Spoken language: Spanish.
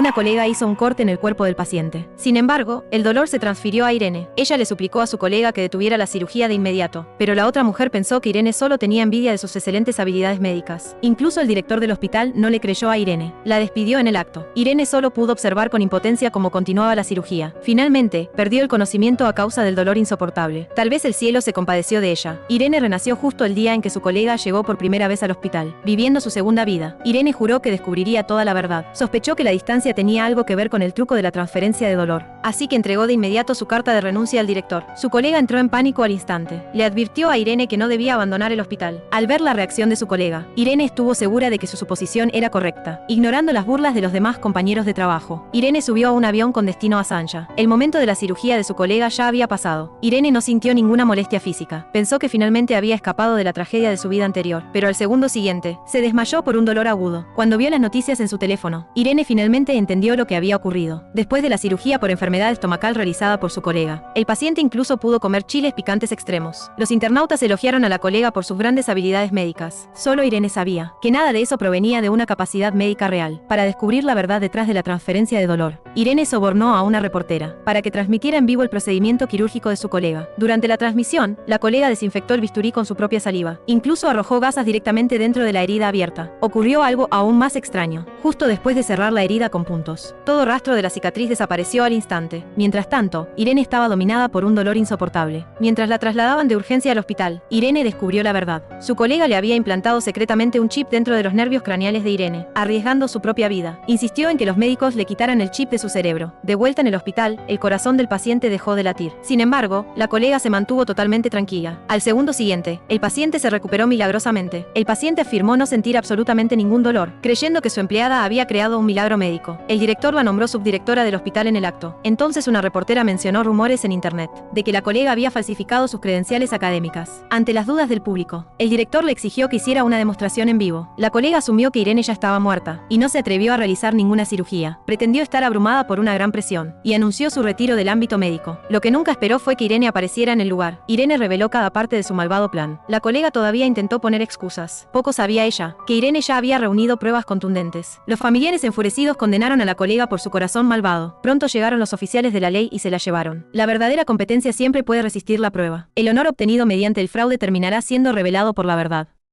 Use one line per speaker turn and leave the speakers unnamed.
una colega hizo un corte en el cuerpo del paciente. Sin embargo, el dolor se transfirió a Irene. Ella le suplicó a su colega que detuviera la cirugía de inmediato, pero la otra mujer pensó que Irene solo tenía envidia de sus excelentes habilidades médicas. Incluso el director del hospital no le creyó a Irene. La despidió en el acto. Irene solo pudo observar con impotencia cómo continuaba la cirugía. Finalmente, perdió el conocimiento a causa del dolor insoportable. Tal vez el cielo se compadeció de ella. Irene renació justo el día en que su colega llegó por primera vez al hospital, viviendo su segunda vida. Irene juró que descubriría toda la verdad. Sospechó que la distancia tenía algo que ver con el truco de la transferencia de dolor. Así que entregó de inmediato su carta de renuncia al director. Su colega entró en pánico al instante. Le advirtió a Irene que no debía abandonar el hospital. Al ver la reacción de su colega, Irene estuvo segura de que su suposición era correcta, ignorando las burlas de los demás compañeros de trabajo. Irene subió a un avión con destino a Sanja. El momento de la cirugía de su colega ya había pasado. Irene no sintió ninguna molestia física. Pensó que finalmente había escapado de la tragedia de su vida anterior, pero al segundo siguiente, se desmayó por un dolor agudo. Cuando vio las noticias en su teléfono, Irene finalmente entendió lo que había ocurrido. Después de la cirugía por enfermedad estomacal realizada por su colega, el paciente incluso pudo comer chiles picantes extremos. Los internautas elogiaron a la colega por sus grandes habilidades médicas. Solo Irene sabía que nada de eso provenía de una capacidad médica real. Para descubrir la verdad detrás de la transferencia de dolor, Irene sobornó a una reportera para que transmitiera en vivo el procedimiento quirúrgico de su colega. Durante la transmisión, la colega desinfectó el bisturí con su propia saliva. Incluso arrojó gasas directamente dentro de la herida abierta. Ocurrió algo aún más extraño. Justo después de cerrar la herida con puntos, todo rastro de la cicatriz desapareció al instante. Mientras tanto, Irene estaba dominada por un dolor insoportable. Mientras la trasladaban de urgencia al hospital, Irene descubrió la verdad. Su colega le había implantado secretamente un chip dentro de los nervios craneales de Irene, arriesgando su propia vida. Insistió en que los médicos le quitaran el chip de su cerebro. De vuelta en el hospital, el corazón del paciente dejó de latir. Sin embargo, la colega se mantuvo totalmente tranquila. Al segundo siguiente, el paciente se recuperó milagrosamente. El paciente afirmó no sentir absolutamente ningún dolor, creyendo que su empleada había creado un milagro médico. El director la nombró subdirectora del hospital en el acto. Entonces una reportera mencionó rumores en internet de que la colega había falsificado sus credenciales académicas. Ante las dudas del público, el director le exigió que hiciera una demostración en vivo. La colega asumió que Irene ya estaba muerta y no se atrevió a realizar ninguna cirugía. Pretendió estar abrumada por una gran presión y anunció su retiro del ámbito médico. Lo que nunca esperó fue que Irene apareciera en el lugar. Irene reveló cada parte de su malvado plan. La colega todavía intentó poner excusas. Poco sabía ella que Irene ya había reunido pruebas contundentes. Los familiares enfurecidos condenaron a la colega por su corazón malvado. Pronto llegaron los oficiales de la ley y se la llevaron. La verdadera competencia siempre puede resistir la prueba. El honor obtenido mediante el fraude terminará siendo revelado por la verdad.